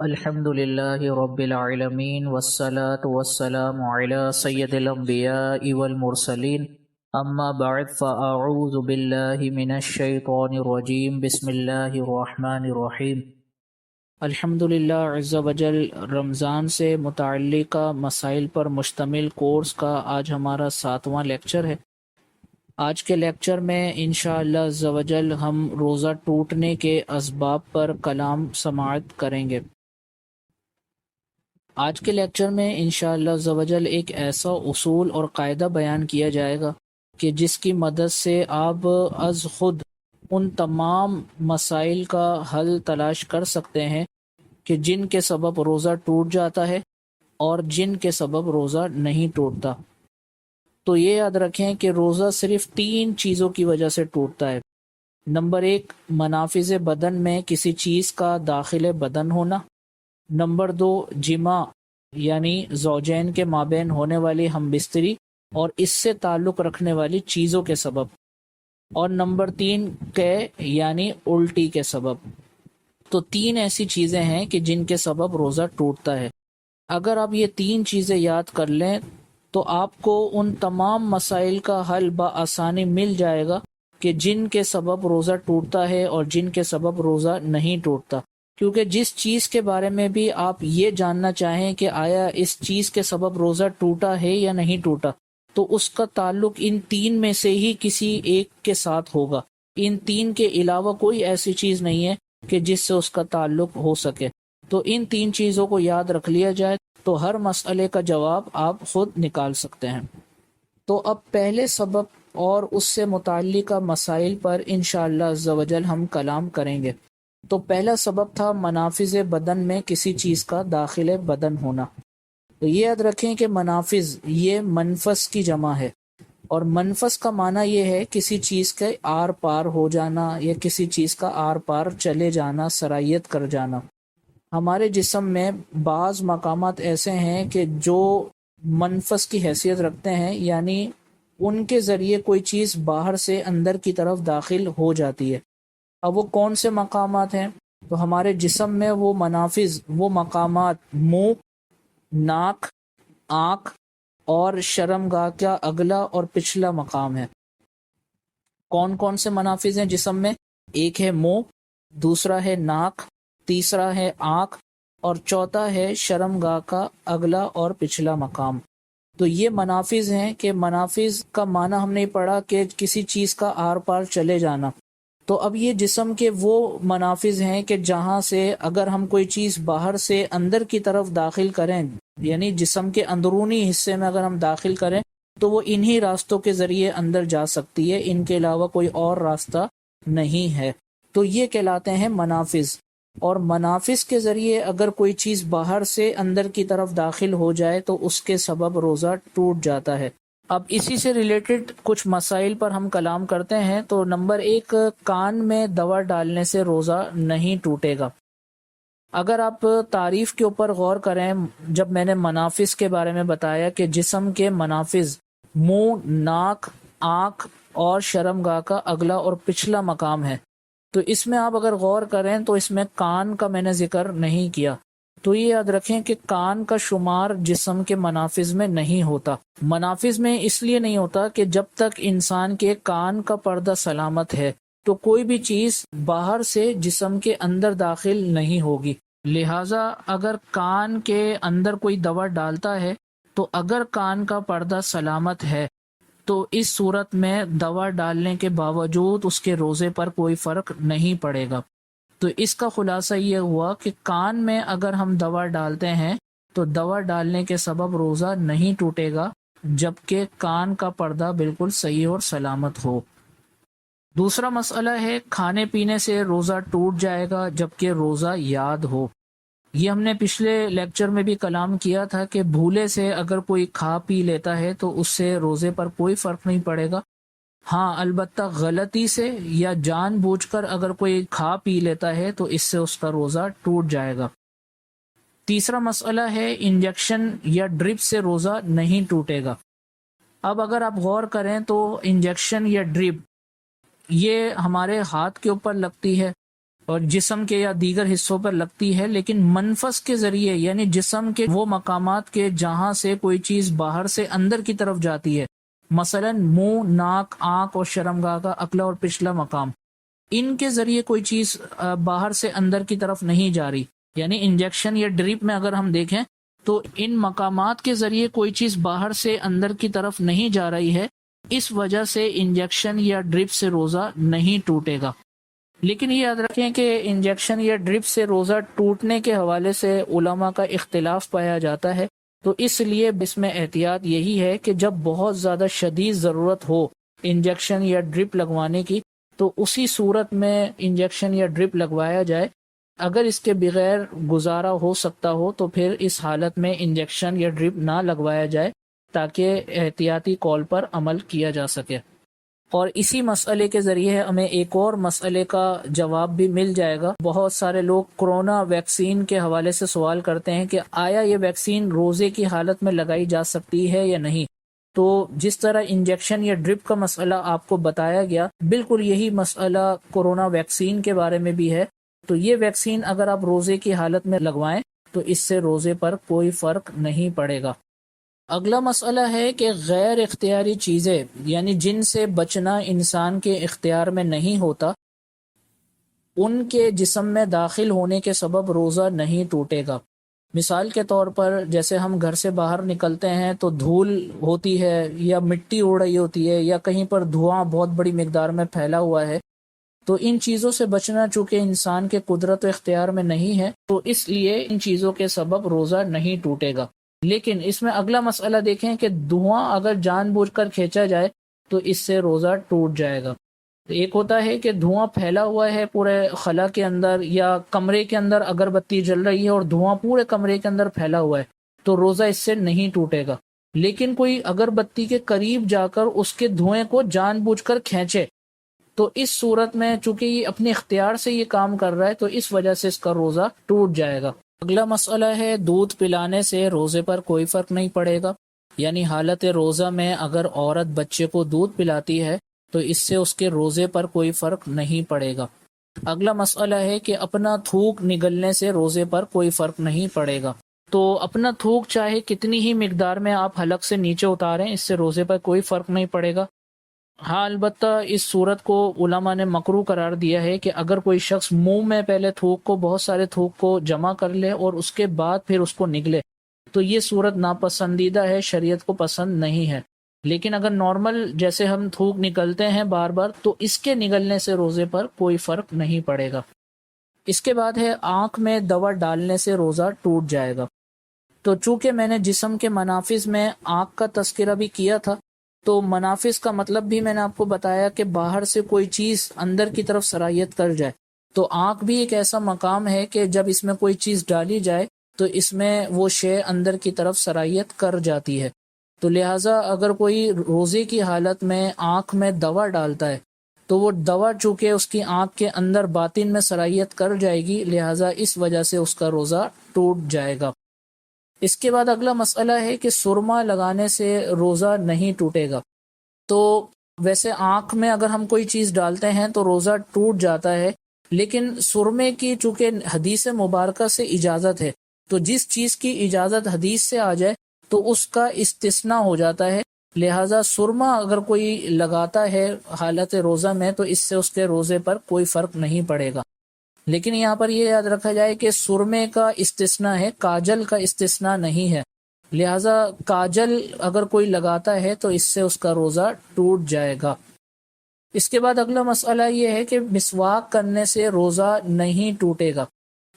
الحمد لله رب العالمين والصلاة والسلام على سيد الأنبياء والمرسلين أما بعد فأعوذ بالله من الشيطان الرجيم بسم الله الرحمن الرحيم الحمد للہ عز وجل رمضان سے متعلقہ مسائل پر مشتمل کورس کا آج ہمارا 7واں لیکچر ہے۔ آج کے لیکچر میں انشاءاللہ عز وجل ہم روزہ ٹوٹنے کے اسباب پر کلام سماعت کریں گے۔ آج کے لیکچر میں انشاءاللہ عز وجل ایک ایسا اصول اور قاعدہ بیان کیا جائے گا کہ جس کی مدد سے آپ از خود ان تمام مسائل کا حل تلاش کر سکتے ہیں کہ جن کے سبب روزہ ٹوٹ جاتا ہے اور جن کے سبب روزہ نہیں ٹوٹتا۔ تو یہ یاد رکھیں کہ روزہ صرف 3 چیزوں کی وجہ سے ٹوٹتا ہے۔ نمبر 1، منافذ بدن میں کسی چیز کا داخل بدن ہونا۔ نمبر 2، جماع یعنی زوجین کے مابین ہونے والی ہم بستری اور اس سے تعلق رکھنے والی چیزوں کے سبب۔ اور نمبر 3، قے یعنی الٹی کے سبب۔ تو 3 ایسی چیزیں ہیں کہ جن کے سبب روزہ ٹوٹتا ہے۔ اگر آپ یہ 3 چیزیں یاد کر لیں تو آپ کو ان تمام مسائل کا حل بآسانی مل جائے گا کہ جن کے سبب روزہ ٹوٹتا ہے اور جن کے سبب روزہ نہیں ٹوٹتا۔ کیونکہ جس چیز کے بارے میں بھی آپ یہ جاننا چاہیں کہ آیا اس چیز کے سبب روزہ ٹوٹا ہے یا نہیں ٹوٹا، تو اس کا تعلق ان 3 میں سے ہی کسی ایک کے ساتھ ہوگا۔ ان 3 کے علاوہ کوئی ایسی چیز نہیں ہے کہ جس سے اس کا تعلق ہو سکے۔ تو ان 3 چیزوں کو یاد رکھ لیا جائے تو ہر مسئلے کا جواب آپ خود نکال سکتے ہیں۔ تو اب پہلے سبب اور اس سے متعلقہ مسائل پر انشاءاللہ عز و جل ہم کلام کریں گے۔ تو پہلا سبب تھا منافذ بدن میں کسی چیز کا داخل بدن ہونا۔ تو یہ یاد رکھیں کہ منافذ یہ منفذ کی جمع ہے، اور منفذ کا معنی یہ ہے کسی چیز کے آر پار ہو جانا یا کسی چیز کا آر پار چلے جانا، سرایت کر جانا۔ ہمارے جسم میں بعض مقامات ایسے ہیں کہ جو منفذ کی حیثیت رکھتے ہیں، یعنی ان کے ذریعے کوئی چیز باہر سے اندر کی طرف داخل ہو جاتی ہے۔ اب وہ کون سے مقامات ہیں؟ تو ہمارے جسم میں وہ منافذ، وہ مقامات منہ، ناک، آنکھ اور شرمگاہ کا اگلا اور پچھلا مقام ہے۔ کون کون سے منافذ ہیں جسم میں؟ ایک ہے منہ، دوسرا ہے ناک، تیسرا ہے آنکھ اور چوتھا ہے شرمگاہ کا اگلا اور پچھلا مقام۔ تو یہ منافذ ہیں کہ منافذ کا معنی ہم نے پڑھا کہ کسی چیز کا آر پار چلے جانا۔ تو اب یہ جسم کے وہ منافذ ہیں کہ جہاں سے اگر ہم کوئی چیز باہر سے اندر کی طرف داخل کریں، یعنی جسم کے اندرونی حصے میں اگر ہم داخل کریں تو وہ انہی راستوں کے ذریعے اندر جا سکتی ہے، ان کے علاوہ کوئی اور راستہ نہیں ہے۔ تو یہ کہلاتے ہیں منافذ۔ اور منافذ کے ذریعے اگر کوئی چیز باہر سے اندر کی طرف داخل ہو جائے تو اس کے سبب روزہ ٹوٹ جاتا ہے۔ اب اسی سے ریلیٹڈ کچھ مسائل پر ہم کلام کرتے ہیں۔ تو نمبر 1، کان میں دوا ڈالنے سے روزہ نہیں ٹوٹے گا۔ اگر آپ تعریف کے اوپر غور کریں، جب میں نے منافذ کے بارے میں بتایا کہ جسم کے منافذ منہ، ناک، آنکھ اور شرمگاہ کا اگلا اور پچھلا مقام ہے، تو اس میں آپ اگر غور کریں تو اس میں کان کا میں نے ذکر نہیں کیا۔ تو یہ یاد رکھیں کہ کان کا شمار جسم کے منافذ میں نہیں ہوتا۔ منافذ میں اس لیے نہیں ہوتا کہ جب تک انسان کے کان کا پردہ سلامت ہے تو کوئی بھی چیز باہر سے جسم کے اندر داخل نہیں ہوگی۔ لہٰذا اگر کان کے اندر کوئی دوا ڈالتا ہے تو اگر کان کا پردہ سلامت ہے تو اس صورت میں دوا ڈالنے کے باوجود اس کے روزے پر کوئی فرق نہیں پڑے گا۔ تو اس کا خلاصہ یہ ہوا کہ کان میں اگر ہم دوا ڈالتے ہیں تو دوا ڈالنے کے سبب روزہ نہیں ٹوٹے گا جبکہ کان کا پردہ بالکل صحیح اور سلامت ہو۔ دوسرا مسئلہ ہے کھانے پینے سے روزہ ٹوٹ جائے گا جبکہ روزہ یاد ہو۔ یہ ہم نے پچھلے لیکچر میں بھی کلام کیا تھا کہ بھولے سے اگر کوئی کھا پی لیتا ہے تو اس سے روزے پر کوئی فرق نہیں پڑے گا۔ ہاں البتہ غلطی سے یا جان بوجھ کر اگر کوئی کھا پی لیتا ہے تو اس سے اس کا روزہ ٹوٹ جائے گا۔ تیسرا مسئلہ ہے انجیکشن یا ڈرپ سے روزہ نہیں ٹوٹے گا۔ اب اگر آپ غور کریں تو انجیکشن یا ڈرپ یہ ہمارے ہاتھ کے اوپر لگتی ہے اور جسم کے یا دیگر حصوں پر لگتی ہے، لیکن منفس کے ذریعے یعنی جسم کے وہ مقامات کے جہاں سے کوئی چیز باہر سے اندر کی طرف جاتی ہے، مثلا منہ، ناک، آنکھ اور شرمگاہ کا اگلا اور پچھلا مقام، ان کے ذریعے کوئی چیز باہر سے اندر کی طرف نہیں جا رہی، یعنی انجیکشن یا ڈرپ میں اگر ہم دیکھیں تو ان مقامات کے ذریعے کوئی چیز باہر سے اندر کی طرف نہیں جا رہی ہے، اس وجہ سے انجیکشن یا ڈرپ سے روزہ نہیں ٹوٹے گا۔ لیکن یہ یاد رکھیں کہ انجیکشن یا ڈرپ سے روزہ ٹوٹنے کے حوالے سے علماء کا اختلاف پایا جاتا ہے، تو اس لیے اس میں احتیاط یہی ہے کہ جب بہت زیادہ شدید ضرورت ہو انجیکشن یا ڈرپ لگوانے کی تو اسی صورت میں انجیکشن یا ڈرپ لگوایا جائے، اگر اس کے بغیر گزارا ہو سکتا ہو تو پھر اس حالت میں انجیکشن یا ڈرپ نہ لگوایا جائے تاکہ احتیاطی قول پر عمل کیا جا سکے۔ اور اسی مسئلے کے ذریعے ہمیں ایک اور مسئلے کا جواب بھی مل جائے گا۔ بہت سارے لوگ کرونا ویکسین کے حوالے سے سوال کرتے ہیں کہ آیا یہ ویکسین روزے کی حالت میں لگائی جا سکتی ہے یا نہیں؟ تو جس طرح انجیکشن یا ڈرپ کا مسئلہ آپ کو بتایا گیا، بالکل یہی مسئلہ کرونا ویکسین کے بارے میں بھی ہے۔ تو یہ ویکسین اگر آپ روزے کی حالت میں لگوائیں تو اس سے روزے پر کوئی فرق نہیں پڑے گا۔ اگلا مسئلہ ہے کہ غیر اختیاری چیزیں یعنی جن سے بچنا انسان کے اختیار میں نہیں ہوتا، ان کے جسم میں داخل ہونے کے سبب روزہ نہیں ٹوٹے گا۔ مثال کے طور پر جیسے ہم گھر سے باہر نکلتے ہیں تو دھول ہوتی ہے یا مٹی اڑ رہی ہوتی ہے یا کہیں پر دھواں بہت بڑی مقدار میں پھیلا ہوا ہے، تو ان چیزوں سے بچنا چونکہ انسان کے قدرت و اختیار میں نہیں ہے، تو اس لیے ان چیزوں کے سبب روزہ نہیں ٹوٹے گا۔ لیکن اس میں اگلا مسئلہ دیکھیں کہ دھواں اگر جان بوجھ کر کھینچا جائے تو اس سے روزہ ٹوٹ جائے گا۔ ایک ہوتا ہے کہ دھواں پھیلا ہوا ہے پورے خلا کے اندر یا کمرے کے اندر اگر بتی جل رہی ہے اور دھواں پورے کمرے کے اندر پھیلا ہوا ہے تو روزہ اس سے نہیں ٹوٹے گا۔ لیکن کوئی اگر بتی کے قریب جا کر اس کے دھوئیں کو جان بوجھ کر کھینچے تو اس صورت میں چونکہ یہ اپنے اختیار سے یہ کام کر رہا ہے تو اس وجہ سے اس کا روزہ ٹوٹ جائے گا۔ اگلا مسئلہ ہے دودھ پلانے سے روزے پر کوئی فرق نہیں پڑے گا، یعنی حالت روزہ میں اگر عورت بچے کو دودھ پلاتی ہے تو اس سے اس کے روزے پر کوئی فرق نہیں پڑے گا۔ اگلا مسئلہ ہے کہ اپنا تھوک نگلنے سے روزے پر کوئی فرق نہیں پڑے گا۔ تو اپنا تھوک چاہے کتنی ہی مقدار میں آپ حلق سے نیچے اتاریں، اس سے روزے پر کوئی فرق نہیں پڑے گا۔ ہاں البتہ اس صورت کو علماء نے مکروہ قرار دیا ہے کہ اگر کوئی شخص منہ میں پہلے تھوک کو بہت سارے تھوک کو جمع کر لے اور اس کے بعد پھر اس کو نگلے تو یہ صورت ناپسندیدہ ہے، شریعت کو پسند نہیں ہے۔ لیکن اگر نارمل جیسے ہم تھوک نکلتے ہیں بار بار تو اس کے نگلنے سے روزے پر کوئی فرق نہیں پڑے گا۔ اس کے بعد ہے آنکھ میں دوا ڈالنے سے روزہ ٹوٹ جائے گا۔ تو چونکہ میں نے جسم کے منافذ میں آنکھ کا تذکرہ بھی کیا تھا، تو منافذ کا مطلب بھی میں نے آپ کو بتایا کہ باہر سے کوئی چیز اندر کی طرف سرایت کر جائے، تو آنکھ بھی ایک ایسا مقام ہے کہ جب اس میں کوئی چیز ڈالی جائے تو اس میں وہ شے اندر کی طرف سرایت کر جاتی ہے۔ تو لہٰذا اگر کوئی روزے کی حالت میں آنکھ میں دوا ڈالتا ہے تو وہ دوا چونکہ اس کی آنکھ کے اندر باطن میں سرایت کر جائے گی، لہٰذا اس وجہ سے اس کا روزہ ٹوٹ جائے گا۔ اس کے بعد اگلا مسئلہ ہے کہ سرما لگانے سے روزہ نہیں ٹوٹے گا۔ تو ویسے آنکھ میں اگر ہم کوئی چیز ڈالتے ہیں تو روزہ ٹوٹ جاتا ہے، لیکن سرمے کی چونکہ حدیث مبارکہ سے اجازت ہے، تو جس چیز کی اجازت حدیث سے آ جائے تو اس کا استثناء ہو جاتا ہے، لہٰذا سرما اگر کوئی لگاتا ہے حالت روزہ میں تو اس سے اس کے روزے پر کوئی فرق نہیں پڑے گا۔ لیکن یہاں پر یہ یاد رکھا جائے کہ سرمے کا استثناء ہے، کاجل کا استثناء نہیں ہے، لہٰذا کاجل اگر کوئی لگاتا ہے تو اس سے اس کا روزہ ٹوٹ جائے گا۔ اس کے بعد اگلا مسئلہ یہ ہے کہ مسواک کرنے سے روزہ نہیں ٹوٹے گا۔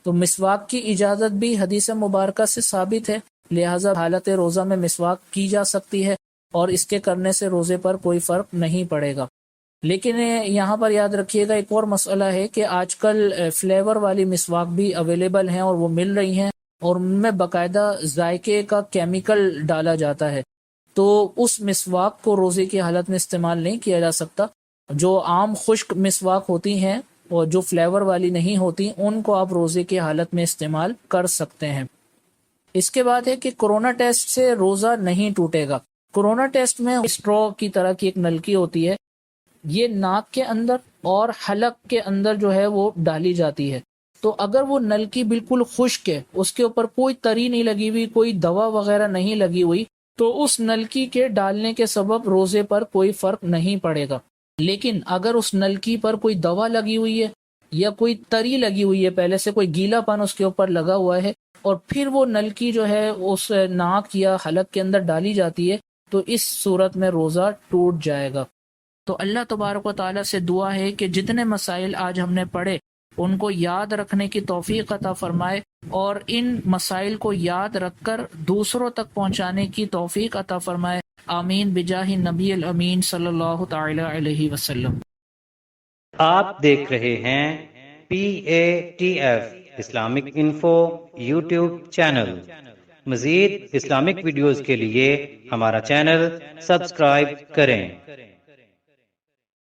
تو مسواک کی اجازت بھی حدیث مبارکہ سے ثابت ہے، لہٰذا حالت روزہ میں مسواک کی جا سکتی ہے اور اس کے کرنے سے روزے پر کوئی فرق نہیں پڑے گا۔ لیکن یہاں پر یاد رکھیے گا ایک اور مسئلہ ہے کہ آج کل فلیور والی مسواک بھی اویلیبل ہیں اور وہ مل رہی ہیں اور ان میں باقاعدہ ذائقے کا کیمیکل ڈالا جاتا ہے، تو اس مسواک کو روزے کی حالت میں استعمال نہیں کیا جا سکتا۔ جو عام خشک مسواک ہوتی ہیں اور جو فلیور والی نہیں ہوتی ان کو آپ روزے کی حالت میں استعمال کر سکتے ہیں۔ اس کے بعد ہے کہ کورونا ٹیسٹ سے روزہ نہیں ٹوٹے گا۔ کورونا ٹیسٹ میں اسٹرو کی طرح کی ایک نلکی ہوتی ہے، یہ ناک کے اندر اور حلق کے اندر جو ہے وہ ڈالی جاتی ہے۔ تو اگر وہ نلکی بالکل خشک ہے، اس کے اوپر کوئی تری نہیں لگی ہوئی، کوئی دوا وغیرہ نہیں لگی ہوئی، تو اس نلکی کے ڈالنے کے سبب روزے پر کوئی فرق نہیں پڑے گا۔ لیکن اگر اس نلکی پر کوئی دوا لگی ہوئی ہے یا کوئی تری لگی ہوئی ہے، پہلے سے کوئی گیلا پن اس کے اوپر لگا ہوا ہے، اور پھر وہ نلکی جو ہے اس ناک یا حلق کے اندر ڈالی جاتی ہے، تو اس صورت میں روزہ ٹوٹ جائے گا۔ تو اللہ تبارک و تعالیٰ سے دعا ہے کہ جتنے مسائل آج ہم نے پڑھے ان کو یاد رکھنے کی توفیق عطا فرمائے، اور ان مسائل کو یاد رکھ کر دوسروں تک پہنچانے کی توفیق عطا فرمائے۔ آمین بجاہ نبی الامین صلی اللہ تعالی علیہ وسلم۔ آپ دیکھ رہے ہیں PATF Islamic info YouTube channel. مزید اسلامک ویڈیوز کے لیے ہمارا چینل سبسکرائب کریں۔